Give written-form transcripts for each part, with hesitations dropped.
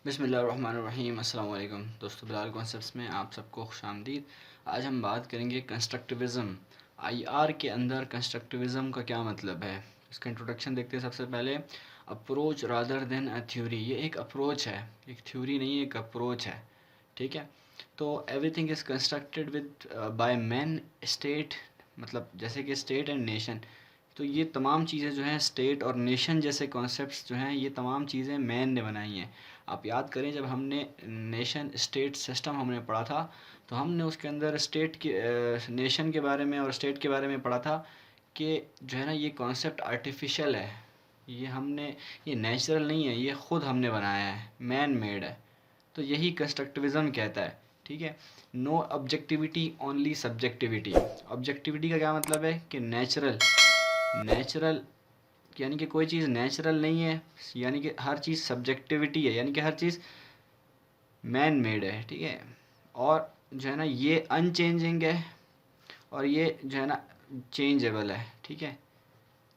बिस्मिल्लाहिर्रहमानिर्रहीम। अस्सलाम वालेकुम दोस्तों, बिलाल कॉन्सेप्ट्स में आप सबको खुशामदीद। आज हम बात करेंगे कंस्ट्रक्टिविज़म। आईआर के अंदर कंस्ट्रक्टिविज़म का क्या मतलब है, इसका इंट्रोडक्शन देखते हैं। सबसे पहले approach rather than a theory. ये एक अप्रोच है, एक थ्योरी नहीं, एक अप्रोच है। ठीक है, तो everything is constructed with by man state, मतलब जैसे कि स्टेट एंड नेशन। तो ये तमाम चीज़ें जो हैं स्टेट और नेशन जैसे कॉन्सेप्ट्स जो हैं, ये तमाम चीज़ें मैन ने बनाई हैं। आप याद करें, जब हमने नेशन स्टेट सिस्टम हमने पढ़ा था, तो हमने उसके अंदर स्टेट के नेशन के बारे में और स्टेट के बारे में पढ़ा था कि जो है ना, ये कॉन्सेप्ट आर्टिफिशियल है, ये नेचुरल नहीं है, ये ख़ुद हमने बनाया है, मैन मेड है। तो यही कंस्ट्रक्टिविज़म कहता है। ठीक है, no objectivity only subjectivity. Objectivity का क्या मतलब है कि नेचुरल नेचुरल यानी कि कोई चीज़ नेचुरल नहीं है, यानी कि हर चीज़ सब्जेक्टिविटी है, यानी कि हर चीज़ मैन मेड है। ठीक है, और जो है ना, ये अनचेंजिंग है और ये जो है ना चेंजेबल है। ठीक है,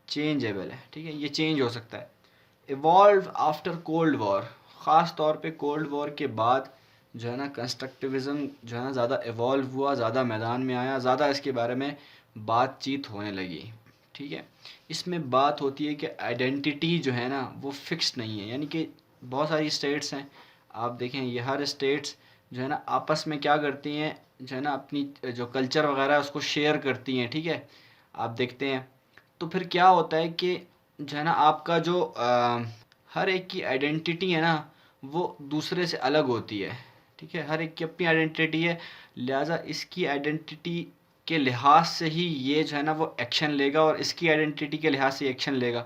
चेंजेबल है। ठीक है, ये चेंज हो सकता है। इवॉल्व आफ्टर कोल्ड वॉर, ख़ास तौर पे कोल्ड वॉर के बाद जो है ना कंस्ट्रक्टिविज़म जो है ना ज़्यादा इवॉल्व हुआ, ज़्यादा मैदान में आया, ज़्यादा इसके बारे में बातचीत होने लगी। ठीक है, इसमें बात होती है कि आइडेंटिटी जो है ना वो फिक्स नहीं है, यानी कि बहुत सारी स्टेट्स हैं, आप देखें ये हर स्टेट्स जो है ना आपस में क्या करती हैं, जो है ना अपनी जो कल्चर वगैरह है उसको शेयर करती हैं। ठीक है, आप देखते हैं तो फिर क्या होता है कि जो है ना आपका जो हर एक की आइडेंटिटी है ना वो दूसरे से अलग होती है। ठीक है, हर एक की अपनी आइडेंटिटी है, लिहाजा इसकी आइडेंटिटी के लिहाज से ही ये जो है ना वो एक्शन लेगा और इसकी आइडेंटिटी के लिहाज से एक्शन लेगा।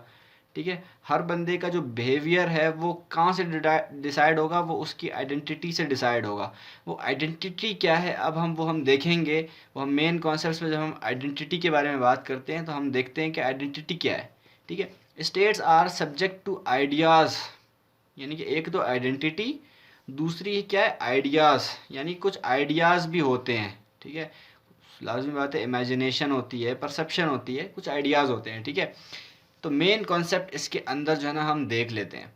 ठीक है, हर बंदे का जो बिहेवियर है वो कहाँ से डिसाइड होगा, वो उसकी आइडेंटिटी से डिसाइड होगा। वो आइडेंटिटी क्या है, अब हम देखेंगे। वो हम मेन कॉन्सेप्ट्स में जब हम आइडेंटिटी के बारे में बात करते हैं तो हम देखते हैं कि आइडेंटिटी क्या है। ठीक है, states are subject to ideas, यानी कि एक तो आइडेंटिटी, दूसरी क्या है आइडियाज़, यानी कुछ आइडियाज़ भी होते हैं। ठीक है, लाजमी बात है, इमेजिनेशन होती है, परसेप्शन होती है, कुछ आइडियाज़ होते हैं। ठीक है, तो मेन कॉन्सेप्ट इसके अंदर जो है ना हम देख लेते हैं।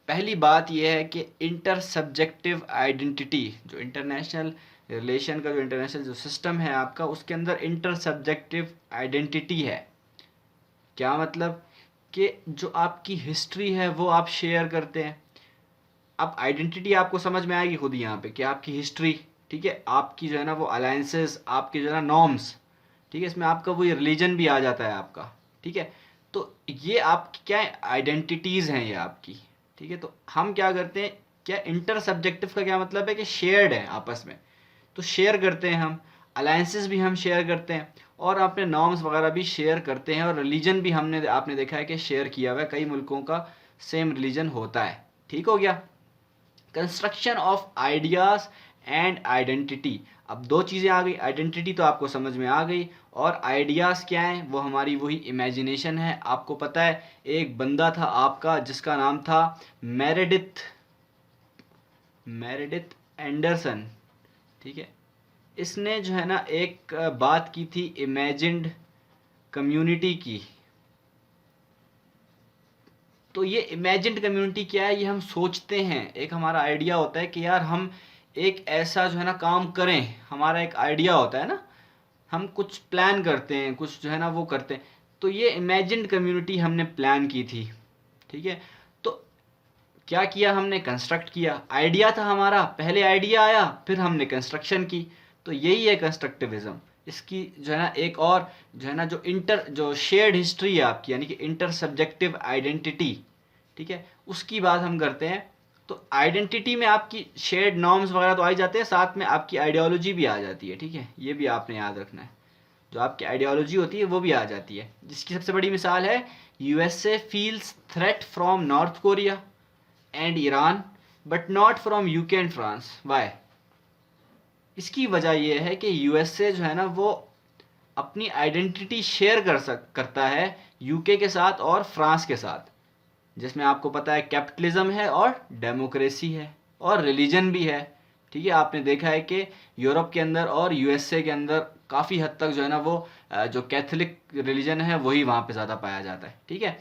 पहली बात यह है कि इंटर सब्जेक्टिव आइडेंटिटी, जो इंटरनेशनल रिलेशन का जो इंटरनेशनल जो सिस्टम है आपका, उसके अंदर इंटर सब्जेक्टिव आइडेंटिटी है। क्या मतलब कि जो आपकी हिस्ट्री है वो आप शेयर करते हैं। अब आइडेंटिटी आपको समझ में आएगी खुद यहाँ पे कि आपकी हिस्ट्री, ठीक है, आपकी जो है ना वो अलायंसेस, आपकी जो है ना नॉर्म्स, ठीक है, इसमें आपका वही रिलीजन भी आ जाता है आपका। ठीक है, तो ये आपकी क्या है, आइडेंटिटीज़ हैं ये आपकी। ठीक है, तो हम क्या करते हैं, क्या इंटर सब्जेक्टिव का क्या मतलब है कि शेयर्ड है आपस में, तो शेयर करते हैं हम, अलायंसेस भी हम शेयर करते हैं और अपने नॉर्म्स वगैरह भी शेयर करते हैं, और रिलीजन भी आपने देखा है कि शेयर किया हुआ है, कई मुल्कों का सेम रिलीजन होता है। ठीक हो गया, construction of ideas and identity. अब दो चीज़ें आ गई, आइडेंटिटी तो आपको समझ में आ गई, और आइडियाज़ क्या हैं, वो हमारी वही इमेजिनेशन है। आपको पता है एक बंदा था आपका जिसका नाम था मेरेडिथ मेरेडिथ एंडरसन। ठीक है, इसने जो है ना एक बात की थी इमेजिन्ड कम्युनिटी की। तो ये इमेजिन्ड कम्युनिटी क्या है, ये हम सोचते हैं, एक हमारा आइडिया होता है कि यार हम एक ऐसा जो है ना काम करें, हमारा एक आइडिया होता है ना, हम कुछ प्लान करते हैं, कुछ जो है ना वो करते हैं। तो ये इमेजिन्ड कम्युनिटी हमने प्लान की थी। ठीक है, तो क्या किया हमने, कंस्ट्रक्ट किया, आइडिया था हमारा, पहले आइडिया आया फिर हमने कंस्ट्रक्शन की। तो यही है कंस्ट्रक्टिविज्म। इसकी जो है ना एक और जो है ना जो शेयर्ड हिस्ट्री है आपकी, यानी कि इंटर सब्जेक्टिव आइडेंटिटी, ठीक है, उसकी बात हम करते हैं। तो आइडेंटिटी में आपकी शेयर्ड नॉर्म्स वगैरह तो आ ही जाते हैं, साथ में आपकी आइडियोलॉजी भी आ जाती है। ठीक है, ये भी आपने याद रखना है, जो आपकी आइडियोलॉजी होती है वो भी आ जाती है। जिसकी सबसे बड़ी मिसाल है USA feels threat from North Korea and Iran but not from UK and France. Why? इसकी वजह यह है कि यूएसए जो है ना वो अपनी आइडेंटिटी शेयर करता है यूके के साथ और फ्रांस के साथ, जिसमें आपको पता है कैपिटलिज्म है और डेमोक्रेसी है और रिलीजन भी है। ठीक है, आपने देखा है कि यूरोप के अंदर और यूएसए के अंदर काफ़ी हद तक जो है ना वो जो कैथोलिक रिलीजन है वही वहाँ पे ज़्यादा पाया जाता है। ठीक है,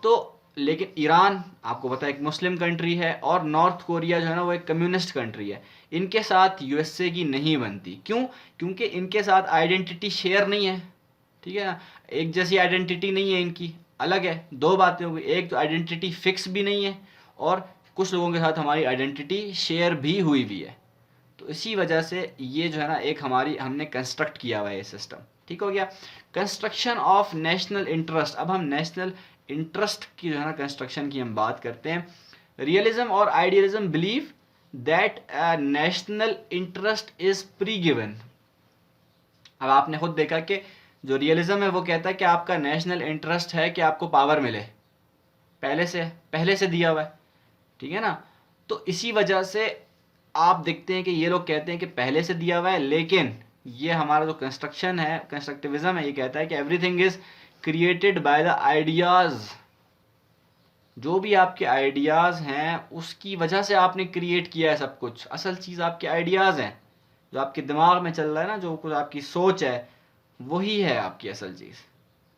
तो लेकिन ईरान आपको पता है एक मुस्लिम कंट्री है, और नॉर्थ कोरिया जो है ना वो एक कम्युनिस्ट कंट्री है। इनके साथ यूएसए की नहीं बनती। क्यों? क्योंकि इनके साथ आइडेंटिटी शेयर नहीं है, ठीक है ना, एक जैसी आइडेंटिटी नहीं है इनकी, अलग है। दो बातें हो गई, एक तो आइडेंटिटी फिक्स भी नहीं है, और कुछ लोगों के साथ हमारी आइडेंटिटी शेयर भी हुई भी है। तो इसी वजह से ये जो है ना एक हमारी हमने कंस्ट्रक्ट किया हुआ है ये सिस्टम। ठीक हो गया। Construction of national interest. अब हम नेशनल इंटरेस्ट की जो है ना कंस्ट्रक्शन की हम बात करते हैं। रियलिज्म और idealism believe that national interest is pre given. अब आपने खुद देखा कि जो रियलिज्म है वो कहता है कि आपका नेशनल इंटरेस्ट है कि आपको पावर मिले, पहले से दिया हुआ है, ठीक है ना। तो इसी वजह से आप देखते हैं कि ये लोग कहते हैं कि पहले से दिया हुआ है, लेकिन ये हमारा जो कंस्ट्रक्शन है, कंस्ट्रक्टिविज्म है, ये कहता है कि everything is created by the ideas. जो भी आपके आइडियाज हैं उसकी वजह से आपने क्रिएट किया है सब कुछ। असल चीज़ आपके आइडियाज हैं, जो आपके दिमाग में चल रहा है ना, जो कुछ आपकी सोच है, वही है आपकी असल चीज़,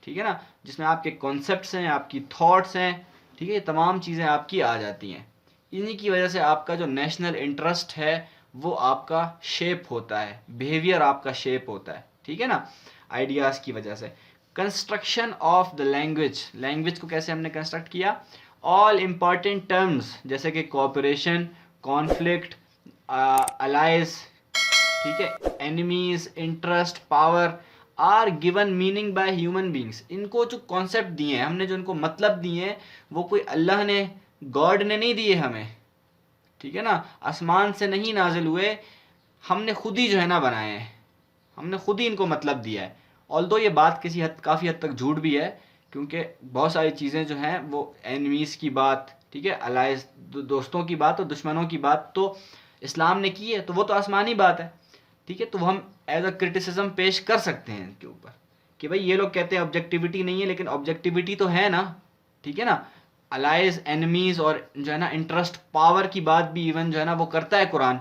ठीक है ना, जिसमें आपके कॉन्सेप्ट्स हैं, आपकी थॉट्स हैं, ठीक है, ये तमाम चीज़ें आपकी आ जाती हैं। इन्हीं की वजह से आपका जो नेशनल इंटरेस्ट है वो आपका शेप होता है, बिहेवियर आपका शेप होता है, ठीक है ना, आइडियाज़ की वजह से। Construction of the language. Language को कैसे हमने कंस्ट्रक्ट किया? ऑल इम्पॉर्टेंट टर्म्स जैसे कि कॉपरेशन, कॉन्फ्लिक्ट, अलाइज, ठीक है, enemies, interest, power are given meaning by human beings. इनको जो कॉन्सेप्ट दिए हैं हमने, जो इनको मतलब दिए हैं, वो कोई अल्लाह ने, गॉड ने नहीं दिए हमें, ठीक है ना, आसमान से नहीं नाजिल हुए, हमने खुद ही जो है ना बनाए हैं, हमने खुद ही इनको मतलब दिया है। ऑल्दो ये बात काफ़ी हद तक झूठ भी है, क्योंकि बहुत सारी चीज़ें जो हैं वो एनिमीज़ की बात, ठीक है, अलाइज, दोस्तों की बात और दुश्मनों की बात तो इस्लाम ने की है, तो वो तो आसमानी बात है, ठीक है। तो हम एज अ क्रिटिसिज्म पेश कर सकते हैं इनके ऊपर कि भाई ये लोग कहते हैं ऑब्जेक्टिविटी नहीं है, लेकिन ऑब्जेक्टिविटी तो है ना, ठीक है ना। अलाइज, एनिमीज़ और जो है ना इंटरेस्ट, पावर की बात भी इवन जो है ना वो करता है कुरान,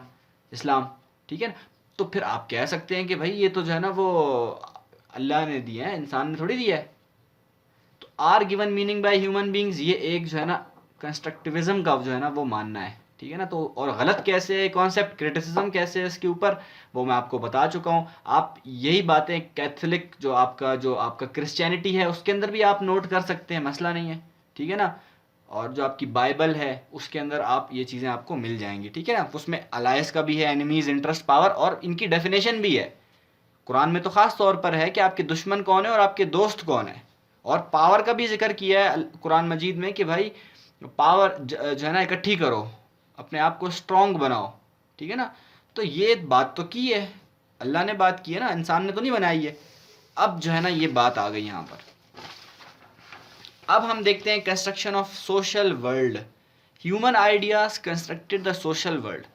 इस्लाम, ठीक है ना। तो फिर आप कह सकते हैं कि भाई ये तो जो है ना वो अल्लाह ने दिया है, इंसान ने थोड़ी दिया है। तो are given meaning by human beings, ये एक जो है ना कंस्ट्रक्टिविज्म का जो है ना वो मानना है, ठीक है ना। तो और गलत कैसे है कॉन्सेप्ट, क्रिटिसिज्म कैसे है इसके ऊपर, वो मैं आपको बता चुका हूँ। आप यही बातें कैथोलिक जो आपका क्रिश्चियनिटी है उसके अंदर भी आप नोट कर सकते हैं, मसला नहीं है, ठीक है ना। और जो आपकी बाइबल है उसके अंदर आप ये चीज़ें आपको मिल जाएंगी, ठीक है ना। उसमें अलायंस का भी है, एनिमीज, इंटरेस्ट, पावर, और इनकी डेफिनेशन भी है। कुरान में तो ख़ास तौर पर है कि आपके दुश्मन कौन है और आपके दोस्त कौन है, और पावर का भी जिक्र किया है कुरान मजीद में कि भाई पावर जो है ना इकट्ठी करो, अपने आप को स्ट्रॉन्ग बनाओ, ठीक है ना। तो ये बात तो की है, अल्लाह ने बात की है ना, इंसान ने तो नहीं बनाई है। अब जो है ना ये बात आ गई यहाँ पर। अब हम देखते हैं construction of social world. Human ideas constructed the social world.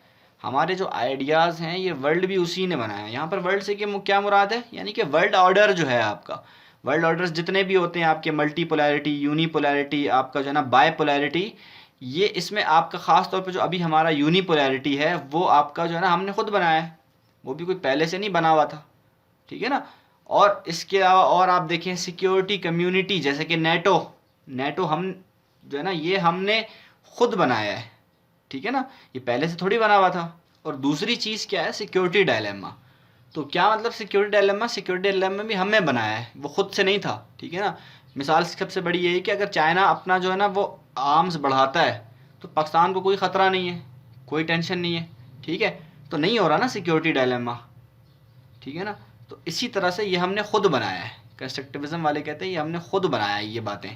हमारे जो आइडियाज़ हैं ये वर्ल्ड भी उसी ने बनाया है। यहाँ पर वर्ल्ड से क्या मुराद है, यानी कि वर्ल्ड ऑर्डर जो है आपका, वर्ल्ड ऑर्डर्स जितने भी होते हैं आपके, मल्टीपोलैरिटी, यूनिपोलैरिटी, आपका जो है ना बायपोलैरिटी, ये इसमें आपका ख़ास तौर पे जो अभी हमारा यूनिपोलैरिटी है वो आपका जो है ना हमने खुद बनाया है, वो भी कोई पहले से नहीं बना हुआ था, ठीक है ना। और इसके अलावा और आप देखें सिक्योरिटी कम्युनिटी, जैसे कि नेटो हम जो है ना ये हमने खुद बनाया है, ठीक है ना, ये पहले से थोड़ी बना हुआ था। और दूसरी चीज़ क्या है, सिक्योरिटी डायलेमा। तो क्या मतलब सिक्योरिटी डायलेमा? सिक्योरिटी डायलेमा भी हमने बनाया है, वो खुद से नहीं था, ठीक है ना। मिसाल सबसे बड़ी यही कि अगर चाइना अपना जो है ना वो आर्म्स बढ़ाता है तो पाकिस्तान को कोई ख़तरा नहीं है, कोई टेंशन नहीं है, ठीक है। तो नहीं हो रहा ना सिक्योरिटी डायलेमा, ठीक है ना। तो इसी तरह से ये हमने खुद बनाया है, कंस्ट्रक्टिविज्म वाले कहते हैं ये हमने खुद बनाया है ये बातें।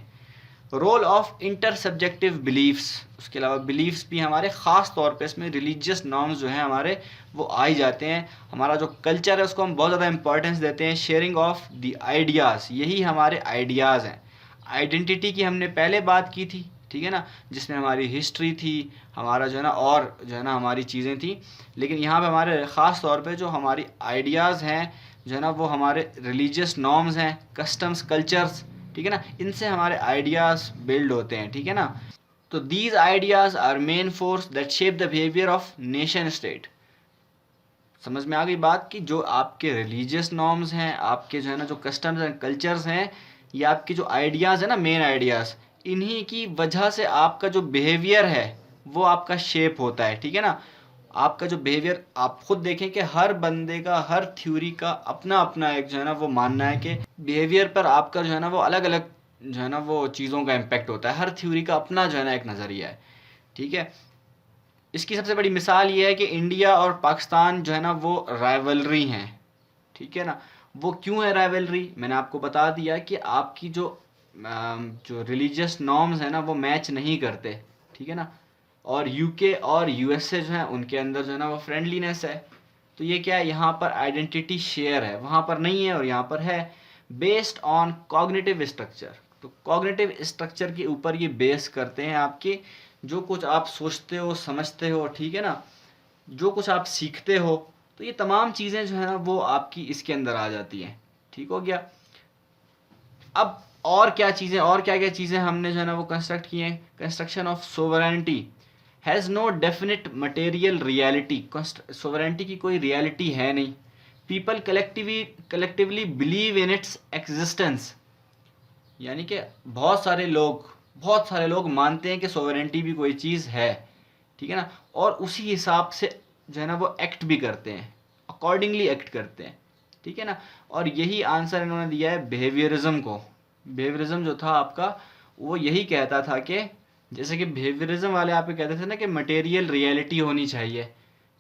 Role of inter subjective beliefs, उसके अलावा बिलीफ्स भी हमारे ख़ास तौर पे इसमें रिलीजियस नॉर्म्स जो हैं हमारे वो आ ही जाते हैं। हमारा जो कल्चर है उसको हम बहुत ज़्यादा इंपॉर्टेंस देते हैं। शेयरिंग ऑफ द आइडियाज़, यही हमारे आइडियाज़ हैं। आइडेंटिटी की हमने पहले बात की थी, ठीक है ना, जिसमें हमारी हिस्ट्री थी, हमारा जो है ना और जो है ना हमारी चीज़ें थी। लेकिन यहाँ पे हमारे ख़ास तौर पे जो हमारी आइडियाज़ हैं जो है ना वो हमारे रिलीजियस नॉर्म्स हैं, कस्टम्स, कल्चर्स, ठीक है ना, इनसे हमारे आइडियाज़ बिल्ड होते हैं, ठीक है ना। तो these ideas are main force that shape the behaviour of nation state. समझ में आ गई बात कि जो आपके रिलीजियस नॉर्म्स हैं, आपके जो है ना जो कस्टम्स एंड कल्चर्स हैं, ये आपके जो आइडियाज़ है ना, मेन आइडियाज़, इन्हीं की वजह से आपका जो बिहेवियर है वो आपका शेप होता है, ठीक है ना। आपका जो बिहेवियर, आप खुद देखें कि हर बंदे का, हर थ्योरी का अपना अपना एक जो है ना वो मानना है कि बिहेवियर पर आपका जो है ना वो अलग अलग जो है ना वो चीज़ों का इम्पेक्ट होता है। हर थ्योरी का अपना जो है ना एक नज़रिया है, ठीक है। इसकी सबसे बड़ी मिसाल ये है कि इंडिया और पाकिस्तान जो है ना वो राइवलरी हैं, ठीक है ना। वो क्यों है राइवलरी, मैंने आपको बता दिया कि आपकी जो रिलीजियस नॉर्म्स है ना वो मैच नहीं करते, ठीक है ना। और यूके और यूएसए जो है उनके अंदर जो है ना वो फ्रेंडलीनेस है। तो ये क्या है, यहाँ पर आइडेंटिटी शेयर है, वहाँ पर नहीं है और यहाँ पर है। बेस्ड ऑन कॉग्निटिव स्ट्रक्चर, तो कॉग्निटिव स्ट्रक्चर के ऊपर ये बेस करते हैं आपके, जो कुछ आप सोचते हो समझते हो, ठीक है ना, जो कुछ आप सीखते हो, तो ये तमाम चीज़ें जो है ना वो आपकी इसके अंदर आ जाती हैं, ठीक हो गया। अब और क्या चीज़ें, और क्या क्या चीज़ें हमने जो है ना वो कंस्ट्रक्ट की हैं। Construction of sovereignty has no definite material reality, sovereignty की कोई रियलिटी है नहीं। People collectively believe in its existence, यानी कि बहुत सारे लोग मानते हैं कि सोवरेनिटी भी कोई चीज़ है, ठीक है ना। और उसी हिसाब से जो है ना वो एक्ट भी करते हैं, अकॉर्डिंगली एक्ट करते हैं, ठीक है ना। और यही आंसर इन्होंने दिया है बिहेवियरिज्म को। बिहेवियरिज्म जो था आपका वो यही कहता था कि जैसे कि बिहेवियरिज्म वाले आप कहते थे ना कि मटेरियल रियलिटी होनी चाहिए,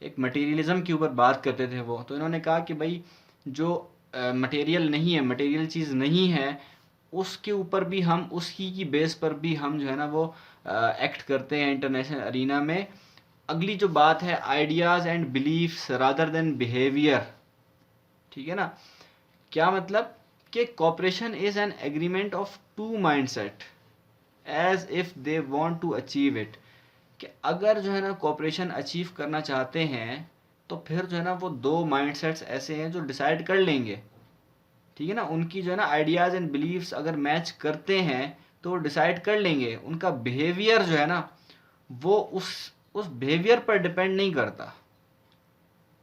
एक मटेरियलिज्म के ऊपर बात करते थे वो। तो इन्होंने कहा कि भाई जो मटेरियल नहीं है, मटेरियल चीज़ नहीं है, उसके ऊपर भी हम, उसकी की बेस पर भी हम जो है ना वो एक्ट करते हैं इंटरनेशनल अरीना में। अगली जो बात है, ideas and beliefs rather than behaviour, ठीक है ना। क्या मतलब कि cooperation is an agreement of two mindset as if they want to achieve it, कि अगर जो है ना कॉपरेशन अचीव करना चाहते हैं तो फिर जो है ना वो दो माइंडसेट्स ऐसे हैं जो डिसाइड कर लेंगे, ठीक है ना। उनकी जो है ना आइडियाज़ एंड बिलीव्स अगर मैच करते हैं तो वो डिसाइड कर लेंगे। उनका बिहेवियर जो है ना वो उस बिहेवियर पर डिपेंड नहीं करता,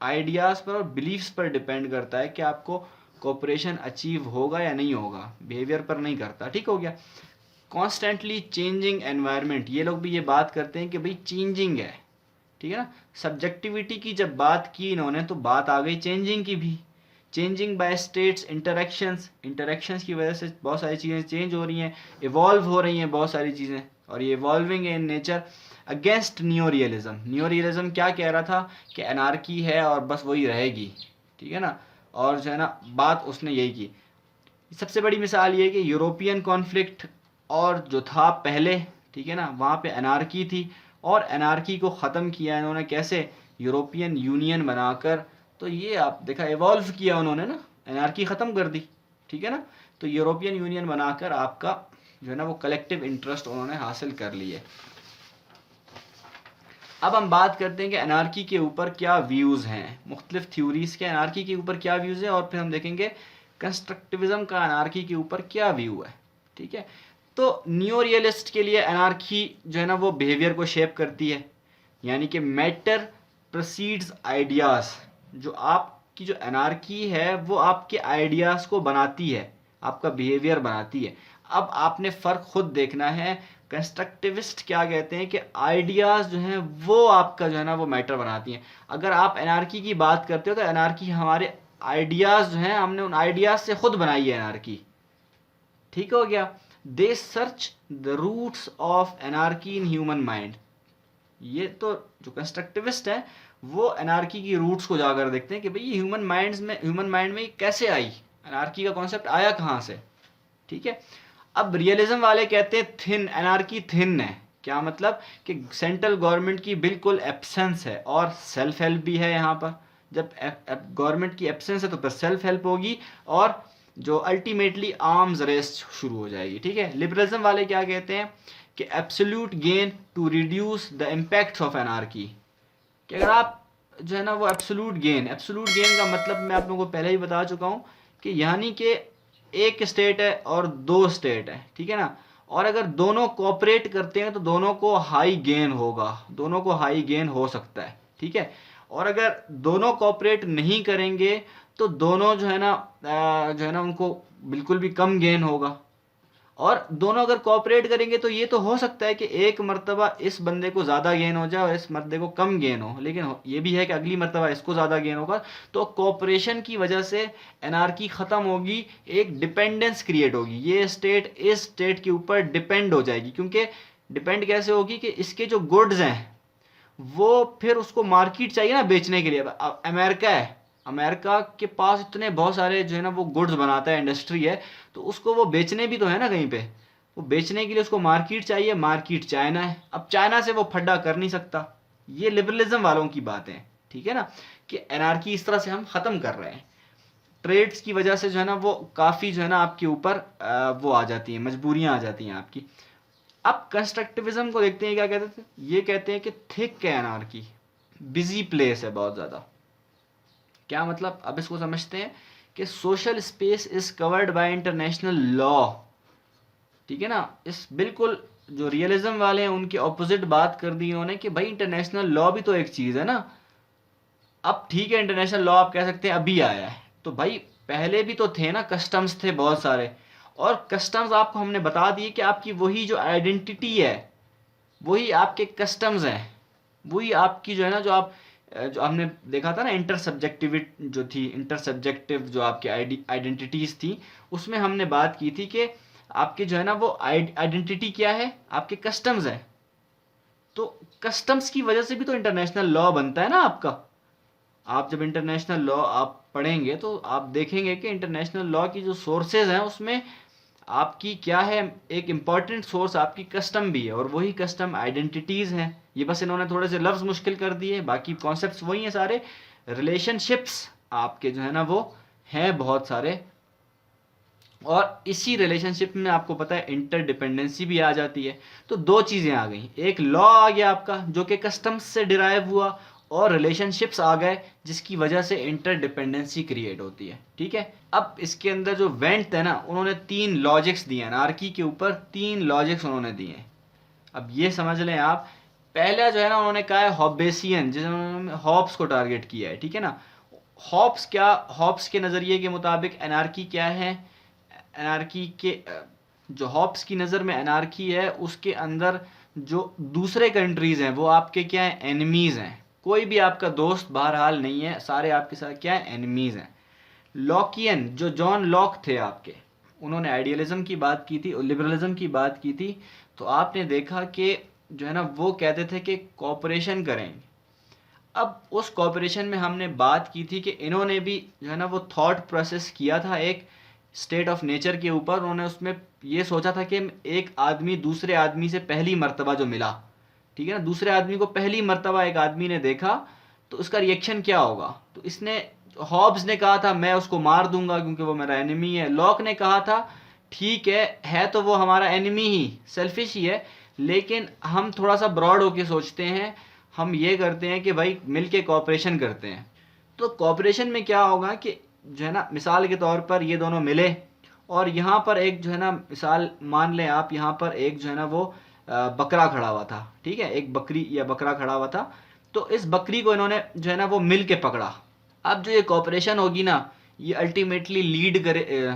आइडियाज़ पर और बिलीव्स पर डिपेंड करता है कि आपको कोऑपरेशन अचीव होगा या नहीं होगा, बिहेवियर पर नहीं करता, ठीक हो गया। कॉन्स्टेंटली चेंजिंग एनवायरनमेंट, ये लोग भी ये बात करते हैं कि भाई चेंजिंग है, ठीक है ना। सब्जेक्टिविटी की जब बात की इन्होंने तो बात आ गई चेंजिंग की भी। चेंजिंग बाय स्टेट्स, इंटरेक्शंस की वजह से बहुत सारी चीज़ें चेंज हो रही हैं, इवॉल्व हो रही हैं बहुत सारी चीज़ें, और ये इवॉल्विंग है in nature. Against new realism क्या कह रहा था कि एनार्की है और बस वही रहेगी, ठीक है ना। और जो है ना बात उसने यही की। सबसे बड़ी मिसाल ये कि यूरोपियन कॉन्फ्लिक्ट और जो था पहले, ठीक है ना, वहाँ पे एनार्की थी और एनार्की को ख़त्म किया इन्होंने कैसे, यूरोपियन यूनियन बनाकर। तो ये आप देखा इवॉल्व किया उन्होंने ना, एनार्की ख़त्म कर दी, ठीक है ना। तो यूरोपियन यूनियन बनाकर आपका जो है ना वो कलेक्टिव इंटरेस्ट उन्होंने हासिल कर लिए। अब हम बात करते हैं कि एनार्की के ऊपर क्या व्यूज़ हैं, मुख्तलिफ थ्योरीज़ के एनार्की के ऊपर क्या व्यूज़ हैं, और फिर हम देखेंगे कंस्ट्रक्टिविज्म का एनार्की के ऊपर क्या व्यू है, ठीक है। तो न्यू रियलिस्ट के लिए एनार्की जो है ना वो बिहेवियर को शेप करती है, यानी कि मैटर प्रोसीड्स आइडियाज़। जो आपकी जो एनार्की है वो आपके आइडियाज़ को बनाती है, आपका बिहेवियर बनाती है। अब आपने फ़र्क खुद देखना है। कंस्ट्रक्टिविस्ट क्या कहते हैं कि आइडियाज़ जो हैं वो आपका जो है ना वो मैटर बनाती हैं। अगर आप एनार्की की बात करते हो तो एनार्की हमारे आइडियाज़ जो हैं, हमने उन आइडियाज़ से खुद बनाई है एनार्की, ठीक हो गया। They search the roots of anarchy in human mind. ये तो जो कंस्ट्रक्टिविस्ट है वो एनार्की की रूट्स को जाकर देखते हैं कि भाई ये ह्यूमन माइंड में कैसे आई, एनार्की का कॉन्सेप्ट आया कहाँ से, ठीक है। अब रियलिज्म वाले कहते हैं थिन, एनार्की थिन है। क्या मतलब कि सेंट्रल गवर्नमेंट की बिल्कुल एब्सेंस है और सेल्फ हेल्प भी है यहाँ पर। जब गवर्नमेंट की एब्सेंस है तो फिर सेल्फ हेल्प होगी और जो अल्टीमेटली आर्म्स रेस शुरू हो जाएगी, ठीक है। लिबरलिज्म वाले क्या कहते हैं कि absolute gain to reduce the impacts of anarchy, कि अगर आप जो है ना वो एब्सोल्यूट गेन का मतलब मैं आप लोगों को पहले ही बता चुका हूँ कि यानी कि एक स्टेट है और दो स्टेट है, ठीक है ना। और अगर दोनों कोऑपरेट करते हैं तो दोनों को हाई गेन होगा, दोनों को हाई गेन हो सकता है, ठीक है। और अगर दोनों कोऑपरेट नहीं करेंगे तो दोनों जो है ना उनको बिल्कुल भी कम गेन होगा। और दोनों अगर कोऑपरेट करेंगे तो ये तो हो सकता है कि एक मर्तबा इस बंदे को ज़्यादा गेन हो जाए और इस बंदे को कम गेन हो, लेकिन ये भी है कि अगली मर्तबा इसको ज़्यादा गेन होगा। तो कोऑपरेशन की वजह से एनार्की ख़त्म होगी, एक डिपेंडेंस क्रिएट होगी, ये स्टेट इस स्टेट के ऊपर डिपेंड हो जाएगी। क्योंकि डिपेंड कैसे होगी कि इसके जो गुड्स हैं वो फिर उसको मार्केट चाहिए ना बेचने के लिए। अब अमेरिका है, अमेरिका के पास इतने बहुत सारे जो है ना वो गुड्स बनाता है, इंडस्ट्री है, तो उसको वो बेचने भी तो है ना कहीं पे, वो बेचने के लिए उसको मार्केट चाहिए, मार्केट चाइना है। अब चाइना से वो फड्डा कर नहीं सकता। ये लिबरलिज्म वालों की बात है, ठीक है ना, कि एनार्की इस तरह से हम ख़त्म कर रहे हैं। ट्रेड्स की वजह से जो है ना वो काफ़ी जो है ना आपके ऊपर वो आ जाती हैं, मजबूरियाँ आ जाती हैं आपकी। अब कंस्ट्रक्टिविज्म को देखते हैं, क्या कहते थे, ये कहते हैं कि थिक है एनार्की, बिजी प्लेस है बहुत ज़्यादा। क्या मतलब, अब इसको समझते हैं कि social space is covered by international law, ठीक है ना। इस बिल्कुल जो रियलिज्म वाले हैं उनके ऑपोजिट बात कर दी उन्होंने कि भाई इंटरनेशनल लॉ भी तो एक चीज़ है ना। अब ठीक है, इंटरनेशनल लॉ आप कह सकते हैं अभी आया है, तो भाई पहले भी तो थे ना, कस्टम्स थे बहुत सारे, और कस्टम्स आपको हमने बता दिए कि आपकी वही जो आइडेंटिटी है, वही आपके कस्टम्स हैं, वही आपकी जो है ना, जो आप जो हमने देखा था ना इंटरसब्जेक्टिविटी जो थी, इंटरसब्जेक्टिव जो आपकी आइडेंटिटीज़ थी, उसमें हमने बात की थी कि आपके जो है ना वो आइडेंटिटी क्या है, आपके कस्टम्स है। तो कस्टम्स की वजह से भी तो इंटरनेशनल लॉ बनता है ना आपका। आप जब इंटरनेशनल लॉ आप पढ़ेंगे तो आप देखेंगे कि इंटरनेशनल लॉ की जो सोर्सेज हैं उसमें आपकी क्या है, एक इम्पॉर्टेंट सोर्स आपकी कस्टम भी है, और वही कस्टम आइडेंटिटीज़ हैं। ये बस इन्होंने थोड़े से लफ्ज़ मुश्किल कर दिए, बाकी कॉन्सेप्ट्स वही हैं सारे। रिलेशनशिप्स आपके जो है ना वो हैं बहुत सारे, और इसी रिलेशनशिप में आपको पता है इंटरडिपेंडेंसी भी आ जाती है। तो दो चीज़ें आ गई, एक लॉ आ गया आपका जो कि कस्टम्स से डिराइव हुआ, और रिलेशनशिप्स आ गए जिसकी वजह से इंटरडिपेंडेंसी क्रिएट होती है, ठीक है। अब इसके अंदर जो वेंट है ना, उन्होंने 3 लॉजिक्स दिए, अनार्की के ऊपर 3 लॉजिक्स उन्होंने दिए। अब ये समझ लें आप, पहला जो है ना उन्होंने कहा है हॉबेसियन, जिन्होंने हॉब्स को टारगेट किया है, ठीक है ना। हॉब्स क्या, हॉब्स के नज़रिए के मुताबिक एनार्की क्या है, एनार्की के जो हॉब्स की नज़र में एनार्की है, उसके अंदर जो दूसरे कंट्रीज़ हैं वो आपके क्या हैं, एनिमीज़ हैं। कोई भी आपका दोस्त बहरहाल नहीं है, सारे आपके साथ क्या है, एनिमीज़ हैं। लॉकियन, जो जॉन लॉक थे आपके, उन्होंने आइडियलिज्म की बात की थी और लिबरलिज्म की बात की थी। तो आपने देखा कि जो है ना वो कहते थे कि कॉपरेशन करेंगे। अब उस कॉपरेशन में हमने बात की थी कि इन्होंने भी जो है ना वो थॉट प्रोसेस किया था एक स्टेट ऑफ नेचर के ऊपर। उन्होंने उसमें ये सोचा था कि एक आदमी दूसरे आदमी से पहली मर्तबा जो मिला, ठीक है ना, दूसरे आदमी को पहली मर्तबा एक आदमी ने देखा तो उसका रिएक्शन क्या होगा। तो इसने, हॉब्स ने कहा था मैं उसको मार दूंगा क्योंकि वो मेरा एनिमी है। लॉक ने कहा था ठीक है तो वो हमारा एनिमी ही, सेल्फिश ही है, लेकिन हम थोड़ा सा ब्रॉड होके सोचते हैं, हम ये करते हैं कि भाई मिलके कोऑपरेशन करते हैं। तो कोऑपरेशन में क्या होगा कि जो है ना, मिसाल के तौर पर ये दोनों मिले और यहाँ पर एक जो है ना, मिसाल मान लें आप, यहाँ पर एक जो है ना वो बकरा खड़ा हुआ था, ठीक है, एक बकरी या बकरा खड़ा हुआ था। तो इस बकरी को इन्होंने जो है ना वो मिल के पकड़ा। अब जो ये कोऑपरेशन होगी ना, ये अल्टीमेटली लीड करे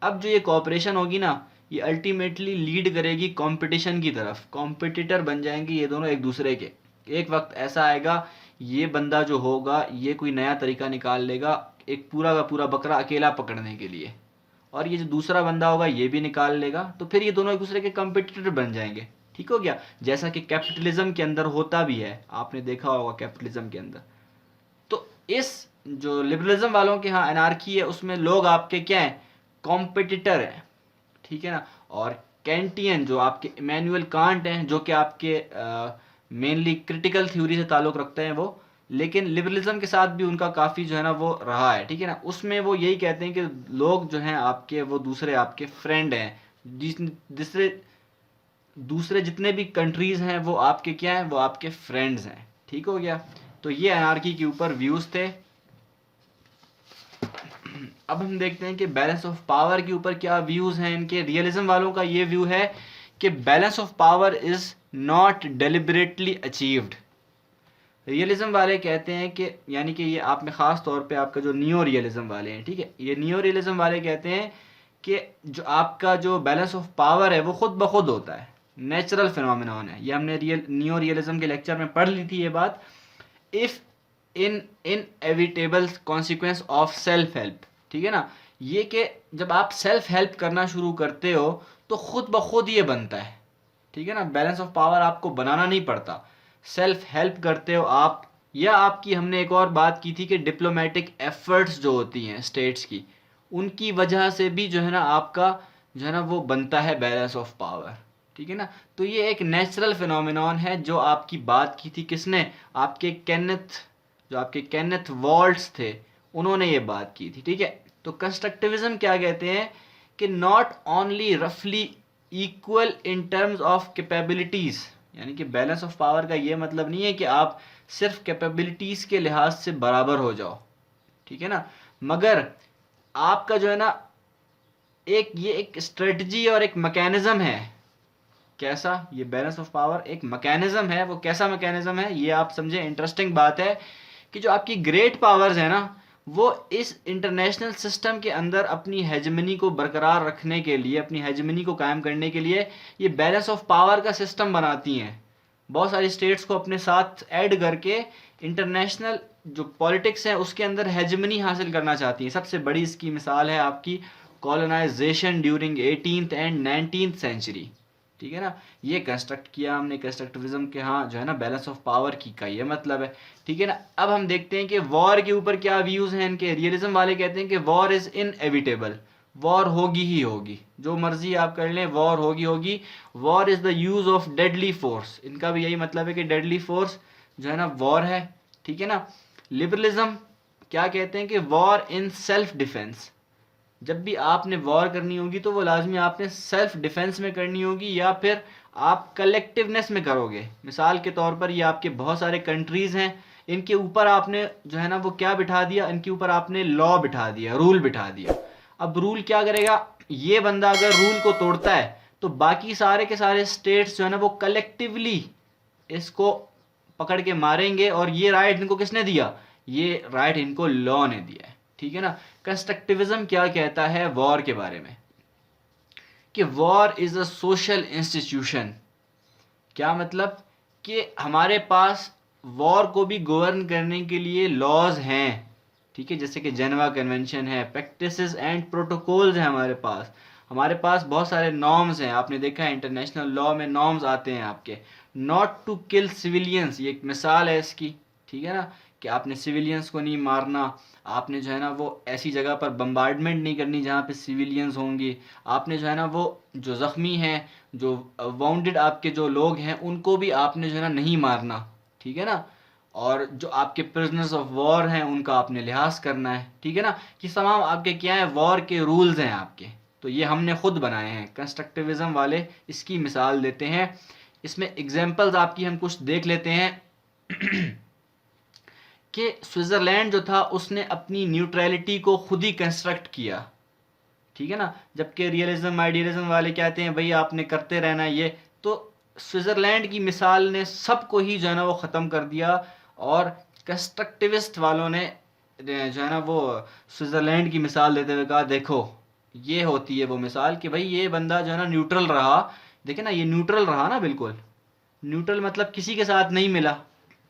अब जो ये कोऑपरेशन होगी ना, ये अल्टीमेटली लीड करेगी कंपटीशन की तरफ। कॉम्पिटिटर बन जाएंगे ये दोनों एक दूसरे के। एक वक्त ऐसा आएगा, ये बंदा जो होगा ये कोई नया तरीका निकाल लेगा एक पूरा का पूरा बकरा अकेला पकड़ने के लिए, और ये जो दूसरा बंदा होगा ये भी निकाल लेगा, तो फिर ये दोनों एक दूसरे के कंपटीटर बन जाएंगे। ठीक हो गया, जैसा कि कैपिटलिज्म के अंदर होता भी है, आपने देखा होगा कैपिटलिज्म के अंदर। तो इस जो लिबरलिज्म वालों के यहाँ एनार्की है, उसमें लोग आपके क्या हैं, कॉम्पिटिटर हैं, ठीक है ना। और कैंटियन जो आपके इमैनुअल कांट हैं, जो कि आपके मेनली क्रिटिकल थ्योरी से ताल्लुक़ रखते हैं वो, लेकिन लिबरलिज्म के साथ भी उनका काफ़ी जो है ना वो रहा है, ठीक है ना। उसमें वो यही कहते हैं कि लोग जो हैं आपके, वो दूसरे आपके फ्रेंड हैं, दूसरे दूसरे जितने भी कंट्रीज़ हैं वो आपके क्या हैं, वो आपके फ्रेंड्स हैं। ठीक हो गया, तो ये एनार्की के ऊपर व्यूज़ थे। अब हम देखते हैं कि बैलेंस ऑफ पावर के ऊपर क्या व्यूज़ हैं इनके। रियलिज्म वालों का ये व्यू है कि balance of power is not deliberately achieved. Realism वाले कहते हैं कि, यानी कि ये आप में ख़ास तौर पे आपका जो नियो रियलिज्म वाले हैं, ठीक है, ये नियो रियलिज्म वाले कहते हैं कि जो आपका जो बैलेंस ऑफ पावर है वो खुद ब खुद होता है, नेचुरल फिनोमिनॉन है। ये हमने नियो रियलिज्म के लेक्चर में पढ़ ली थी ये बात। If in inevitable consequence of self help, ठीक है ना, ये कि जब आप सेल्फ हेल्प करना शुरू करते हो तो खुद ब खुद ये बनता है, ठीक है ना। बैलेंस ऑफ पावर आपको बनाना नहीं पड़ता, सेल्फ हेल्प करते हो आप। या आपकी हमने एक और बात की थी कि डिप्लोमेटिक एफर्ट्स जो होती हैं स्टेट्स की, उनकी वजह से भी जो है ना आपका जो है ना वो बनता है बैलेंस ऑफ पावर, ठीक है ना। तो ये एक नेचुरल फिनोमिनॉन है जो आपकी बात की थी किसने, आपके केनेथ, जो आपके केनेथ वॉल्ट्स थे, उन्होंने ये बात की थी, ठीक है। तो कंस्ट्रक्टिविज्म क्या कहते हैं कि नॉट ओनली रफली equal in terms of capabilities, यानी कि बैलेंस ऑफ पावर का ये मतलब नहीं है कि आप सिर्फ कैपेबिलिटीज के लिहाज से बराबर हो जाओ, ठीक है ना, मगर आपका जो है ना ये एक स्ट्रेटजी और एक मैकेनिज्म है। कैसा, ये बैलेंस ऑफ पावर एक मैकेनिज्म है। वो कैसा मैकेनिज्म है ये आप समझे। इंटरेस्टिंग बात है कि जो आपकी ग्रेट पावर्स है ना, वो इस इंटरनेशनल सिस्टम के अंदर अपनी हेजमनी को बरकरार रखने के लिए, अपनी हेजमनी को कायम करने के लिए ये बैलेंस ऑफ पावर का सिस्टम बनाती हैं। बहुत सारी स्टेट्स को अपने साथ ऐड करके इंटरनेशनल जो पॉलिटिक्स है उसके अंदर हेजमनी हासिल करना चाहती हैं। सबसे बड़ी इसकी मिसाल है आपकी colonisation during 18th and 19th century, ठीक है ना। ये कंस्ट्रक्ट किया हमने कंस्ट्रक्टिविज्म के, हाँ जो है ना बैलेंस ऑफ पावर की का ये मतलब है, ठीक है ना। अब हम देखते हैं कि वॉर के ऊपर क्या व्यूज़ हैं इनके। रियलिज्म वाले कहते हैं कि वॉर इज़ इनएविटेबल, वॉर होगी ही होगी, जो मर्जी आप कर लें वॉर होगी होगी। War is the use of deadly force, इनका भी यही मतलब है कि डेडली फोर्स जो है ना वॉर है, ठीक है ना। लिबरलिज्म क्या कहते हैं कि वॉर इन सेल्फ डिफेंस, जब भी आपने वॉर करनी होगी तो वो लाजमी आपने सेल्फ डिफेंस में करनी होगी या फिर आप कलेक्टिवनेस में करोगे। मिसाल के तौर पर ये आपके बहुत सारे कंट्रीज़ हैं, इनके ऊपर आपने जो है ना वो क्या बिठा दिया, इनके ऊपर आपने लॉ बिठा दिया, रूल बिठा दिया। अब रूल क्या करेगा, ये बंदा अगर रूल को तोड़ता है तो बाकी सारे के सारे स्टेट्स जो है ना वो कलेक्टिवली इसको पकड़ के मारेंगे। और ये राइट इनको किसने दिया, ये राइट इनको लॉ ने दिया है, ठीक है ना। कंस्ट्रक्टिविज्म क्या कहता है वॉर के बारे में कि war is a social institution. क्या मतलब कि हमारे पास वॉर को भी गवर्न करने के लिए लॉज हैं, ठीक है, जैसे कि जेनेवा कन्वेंशन है, प्रैक्टिसेस एंड प्रोटोकॉल्स हैं हमारे पास बहुत सारे नॉर्म्स हैं। आपने देखा है इंटरनेशनल लॉ में नॉर्म्स आते हैं आपके। नॉट टू किल सिविलियंस, ये एक मिसाल है इसकी, ठीक है ना, कि आपने सिविलियंस को नहीं मारना, आपने जो है ना वो ऐसी जगह पर बम्बार्डमेंट नहीं करनी जहाँ पे सिविलियंस होंगे, आपने जो है ना वो जो ज़ख्मी हैं, जो वाउंडेड आपके जो लोग हैं, उनको भी आपने जो है ना नहीं मारना, ठीक है ना। और जो आपके प्रिजनर्स ऑफ वॉर हैं उनका आपने लिहाज करना है, ठीक है ना। कि तमाम आपके क्या है, वॉर के रूल्स हैं आपके, तो ये हमने खुद बनाए हैं। कंस्ट्रक्टिविज्म वाले इसकी मिसाल देते हैं। इसमें एग्जांपल्स आपकी हम कुछ देख लेते हैं कि स्विट्ज़रलैंड जो था उसने अपनी न्यूट्रलिटी को खुद ही कंस्ट्रक्ट किया, ठीक है ना। जबकि रियलिज्म आइडियलिज्म वाले कहते हैं भाई आपने करते रहना ये। तो स्विट्ज़रलैंड की मिसाल ने सबको ही जो है ना वो ख़त्म कर दिया। और कंस्ट्रक्टिविस्ट वालों ने जो है ना वो स्विट्ज़रलैंड की मिसाल देते हुए कहा देखो ये होती है वो मिसाल कि भाई ये बंदा जो है ना न्यूट्रल रहा। देखे ना, ये न्यूट्रल रहा ना, बिल्कुल न्यूट्रल, मतलब किसी के साथ नहीं मिला।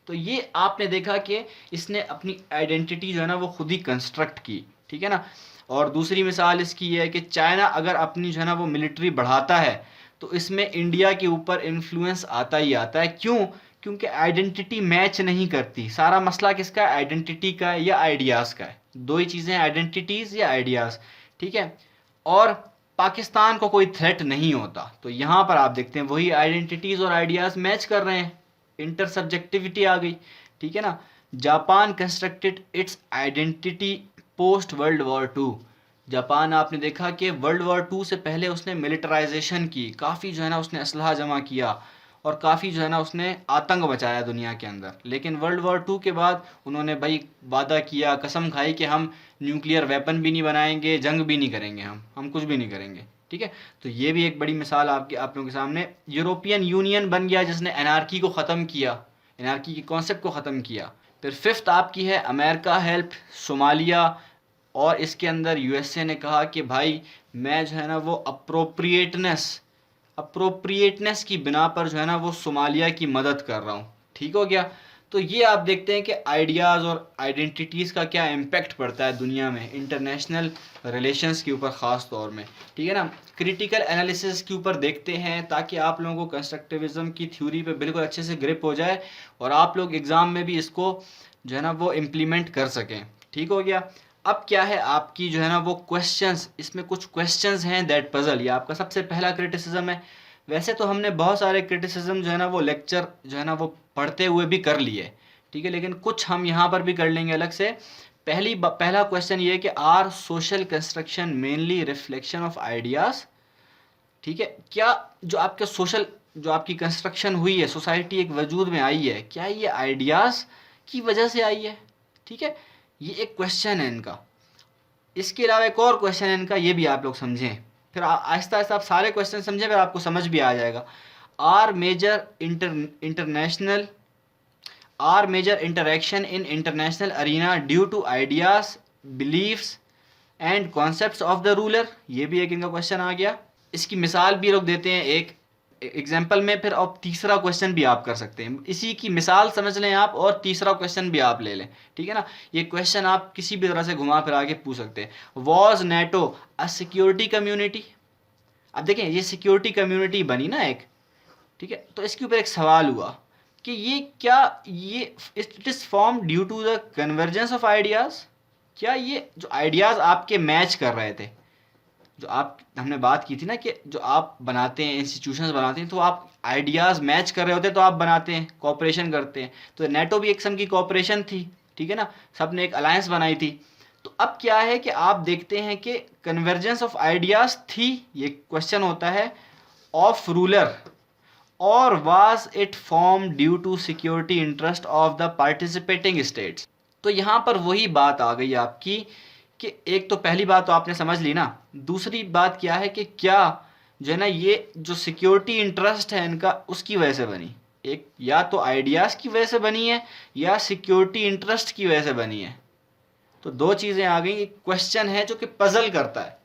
तो ये आपने देखा कि इसने अपनी आइडेंटिटी जो है ना वो खुद ही कंस्ट्रक्ट की, ठीक है ना। और दूसरी मिसाल इसकी ये है कि चाइना अगर अपनी जो है ना वो मिलिट्री बढ़ाता है तो इसमें इंडिया के ऊपर इन्फ्लुएंस आता ही आता है। क्यों? क्योंकि आइडेंटिटी मैच नहीं करती। सारा मसला किसका है, आइडेंटिटी का है या आइडियाज़ का है। दो ही चीज़ें, आइडेंटिटीज़ या आइडियाज़, ठीक है। और पाकिस्तान को कोई थ्रेट नहीं होता, तो यहाँ पर आप देखते हैं वही आइडेंटिटीज़ और आइडियाज़ मैच कर रहे हैं, इंटर सब्जेक्टिविटी आ गई, ठीक है ना। Japan constructed its identity post world war two. Japan आपने देखा कि वर्ल्ड वॉर टू से पहले उसने मिलिटराइजेशन की, काफ़ी जो है ना उसने असलहा जमा किया और काफ़ी जो है ना उसने आतंक बचाया दुनिया के अंदर। लेकिन वर्ल्ड वॉर टू के बाद उन्होंने भाई वादा किया, कसम खाई कि हम न्यूक्लियर वेपन भी नहीं बनाएंगे, जंग भी नहीं करेंगे, हम कुछ भी नहीं करेंगे, ठीक है। तो ये भी एक बड़ी मिसाल आप लोगों के सामने। यूरोपियन यूनियन बन गया जिसने एनार्की को ख़त्म किया, एनार्की के कॉन्सेप्ट को ख़त्म किया। फिर फिफ्थ आपकी है अमेरिका हेल्प सोमालिया और इसके अंदर यूएसए ने कहा कि भाई मैं जो है ना वो अप्रोप्रिएटनेस की बिना पर जो है ना वो सोमालिया की मदद कर रहा हूँ। ठीक हो गया। तो ये आप देखते हैं कि आइडियाज़ और आइडेंटिटीज़ का क्या इम्पैक्ट पड़ता है दुनिया में, इंटरनेशनल रिलेशंस के ऊपर ख़ास तौर में। ठीक है ना, क्रिटिकल एनालिसिस के ऊपर देखते हैं ताकि आप लोगों को कंस्ट्रक्टिविज़म की थ्योरी पे बिल्कुल अच्छे से ग्रिप हो जाए और आप लोग एग्ज़ाम में भी इसको जो है ना वो इम्प्लीमेंट कर सकें। ठीक हो गया। अब क्या है आपकी जो है ना वो क्वेश्चंस, इसमें कुछ क्वेश्चंस हैं दैट पजल, ये आपका सबसे पहला क्रिटिसिज्म है। वैसे तो हमने बहुत सारे क्रिटिसिज्म जो है ना वो लेक्चर जो है ना वो पढ़ते हुए भी कर लिए, ठीक है, लेकिन कुछ हम यहाँ पर भी कर लेंगे अलग से। पहला क्वेश्चन ये है कि are social construction mainly reflection of ideas. ठीक है, क्या जो आपके सोशल जो आपकी कंस्ट्रक्शन हुई है, सोसाइटी एक वजूद में आई है, क्या ये आइडियाज़ की वजह से आई है? ठीक है, ये एक क्वेश्चन है इनका। इसके अलावा एक और क्वेश्चन है इनका, ये भी आप लोग समझें, फिर आहिस्ता आहिस्ता आप सारे क्वेश्चन समझें, फिर आपको समझ भी आ जाएगा। Are major interaction in international arena due to ideas, beliefs and concepts of the ruler, ये भी एक इनका क्वेश्चन आ गया। इसकी मिसाल भी लोग देते हैं एक एग्जाम्पल में, फिर अब तीसरा क्वेश्चन भी आप कर सकते हैं, इसी की मिसाल समझ लें आप और तीसरा क्वेश्चन भी आप ले लें। ठीक है ना, ये क्वेश्चन आप किसी भी तरह से घुमा फिरा के पूछ सकते हैं। Was NATO a security community? अब देखें ये सिक्योरिटी कम्युनिटी बनी ना एक, ठीक है, तो इसके ऊपर एक सवाल हुआ कि ये क्या ये it is form due to the convergence of ideas, क्या ये जो आइडियाज़ आपके मैच कर रहे थे, जो आप हमने बात की थी ना कि जो आप बनाते हैं इंस्टीट्यूशंस बनाते हैं तो आप आइडियाज़ मैच कर रहे होते हैं तो आप बनाते हैं, कोऑपरेशन करते हैं। तो नेटो भी एक किस्म की कोऑपरेशन थी, ठीक है ना, सब ने एक अलायंस बनाई थी। तो अब क्या है कि आप देखते हैं कि कन्वर्जेंस ऑफ आइडियाज़ थी, ये क्वेश्चन होता है, ऑफ रूलर, और was it form due to security interest of the participating states. तो यहाँ पर वही बात आ गई आपकी कि एक तो पहली बात तो आपने समझ ली ना, दूसरी बात क्या है कि क्या जो है ना ये जो सिक्योरिटी इंटरेस्ट है इनका उसकी वजह से बनी, एक या तो आइडियाज़ की वजह से बनी है या सिक्योरिटी इंटरेस्ट की वजह से बनी है। तो दो चीज़ें आ गई, एक क्वेश्चन है जो कि पजल करता है,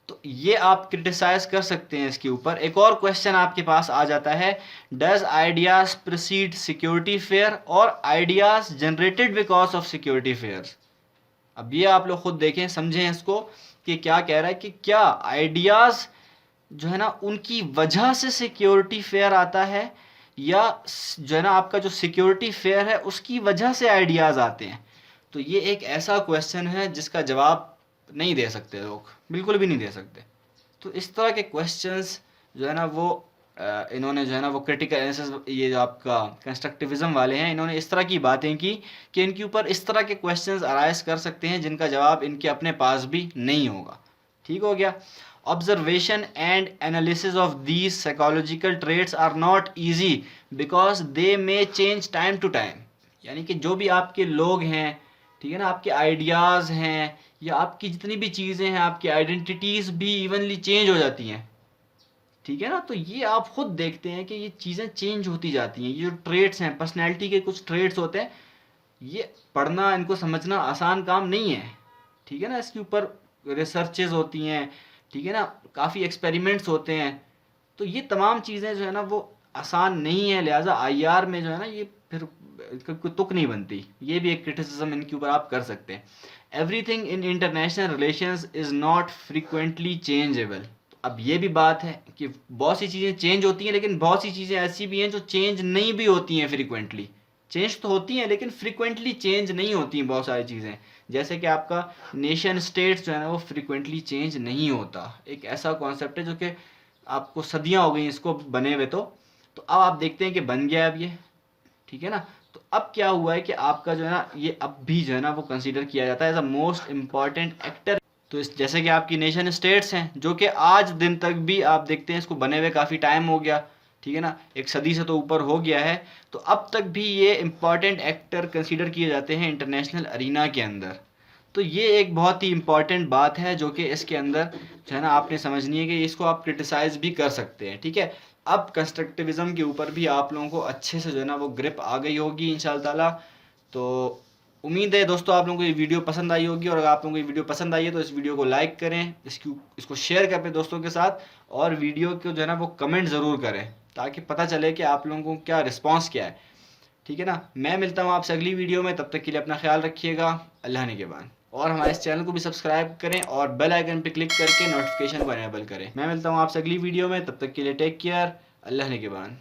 तो ये आप क्रिटिसाइज कर सकते हैं इसके ऊपर। एक और क्वेश्चन आपके पास आ जाता है, does ideas precede security fear और ideas generated because of security fears. अब ये आप लोग खुद देखें, समझें इसको कि क्या कह रहा है कि क्या आइडियाज़ जो है ना उनकी वजह से सिक्योरिटी फेयर आता है या जो है ना आपका जो सिक्योरिटी फेयर है उसकी वजह से आइडियाज़ आते हैं। तो ये एक ऐसा क्वेश्चन है जिसका जवाब नहीं दे सकते लोग, बिल्कुल भी नहीं दे सकते। तो इस तरह के क्वेश्चंस जो है ना वो इन्होंने जो है ना वो क्रिटिकल एनालिसिस, ये जो आपका कंस्ट्रक्टिविज्म वाले हैं, इन्होंने इस तरह की बातें की कि इनके ऊपर इस तरह के क्वेश्चंस अराइज कर सकते हैं जिनका जवाब इनके अपने पास भी नहीं होगा। ठीक हो गया। Observation and analysis of these psychological traits are not easy because they may change time to time. यानी कि जो भी आपके लोग हैं, ठीक है ना, आपके आइडियाज़ हैं या आपकी जितनी भी चीज़ें हैं, आपकी आइडेंटिटीज़ भी इवनली चेंज हो जाती हैं। ठीक है ना, तो ये आप खुद देखते हैं कि ये चीज़ें चेंज होती जाती हैं। ये जो ट्रेट्स हैं, पर्सनैलिटी के कुछ ट्रेट्स होते हैं, ये पढ़ना, इनको समझना आसान काम नहीं है। ठीक है ना, इसके ऊपर रिसर्चेज होती हैं, ठीक है ना, काफ़ी एक्सपेरिमेंट्स होते हैं। तो ये तमाम चीज़ें जो है ना वो आसान नहीं है, लिहाजा आईआर में जो है ना ये फिर कोई तुक नहीं बनती। ये भी एक क्रिटिसिज्म इनके ऊपर आप कर सकते हैं। Everything in international relations is not frequently changeable. अब ये भी बात है कि बहुत सी चीज़ें चेंज होती हैं, लेकिन बहुत सी चीज़ें ऐसी भी हैं जो चेंज नहीं भी होती हैं फ्रीक्वेंटली। चेंज तो होती हैं लेकिन फ्रीक्वेंटली चेंज नहीं होती हैं बहुत सारी चीज़ें। जैसे कि आपका नेशन स्टेट्स जो है ना वो फ्रीक्वेंटली चेंज नहीं होता, एक ऐसा कॉन्सेप्ट है जो कि आपको सदियाँ हो गई इसको बने हुए। तो अब आप देखते हैं कि बन गया अब ये, ठीक है ना। तो अब क्या हुआ है कि आपका जो है ना ये अब भी जो है ना वो कंसीडर किया जाता है as a most important actor. तो इस जैसे कि आपकी नेशन स्टेट्स हैं जो कि आज दिन तक भी आप देखते हैं इसको बने हुए काफ़ी टाइम हो गया, ठीक है ना, एक सदी से तो ऊपर हो गया है। तो अब तक भी ये इम्पॉर्टेंट एक्टर कंसीडर किए जाते हैं इंटरनेशनल अरीना के अंदर। तो ये एक बहुत ही इम्पॉर्टेंट बात है जो कि इसके अंदर जो है ना आपने समझनी है कि इसको आप क्रिटिसाइज़ भी कर सकते हैं। ठीक है, अब कंस्ट्रक्टिविज़म के ऊपर भी आप लोगों को अच्छे से जो है ना वो ग्रिप आ गई होगी इंशाअल्लाह ताला। तो उम्मीद है दोस्तों आप लोगों को ये वीडियो पसंद आई होगी, और अगर आप लोगों को ये वीडियो पसंद आई है तो इस वीडियो को लाइक करें, इसको शेयर करें अपने दोस्तों के साथ, और वीडियो को जो है ना वो कमेंट ज़रूर करें ताकि पता चले कि आप लोगों को क्या रिस्पॉन्स क्या है। ठीक है ना, मैं मिलता हूँ आपसे अगली वीडियो में, तब तक के लिए अपना ख्याल रखिएगा। अल्लाह निगहबान। और हमारे इस चैनल को भी सब्सक्राइब करें और बेल आइकन पर क्लिक करके नोटिफिकेशन को एनेबल करें। मैं मिलता हूँ आपसे अगली वीडियो में, तब तक के लिए टेक केयर। अल्लाह निगहबान।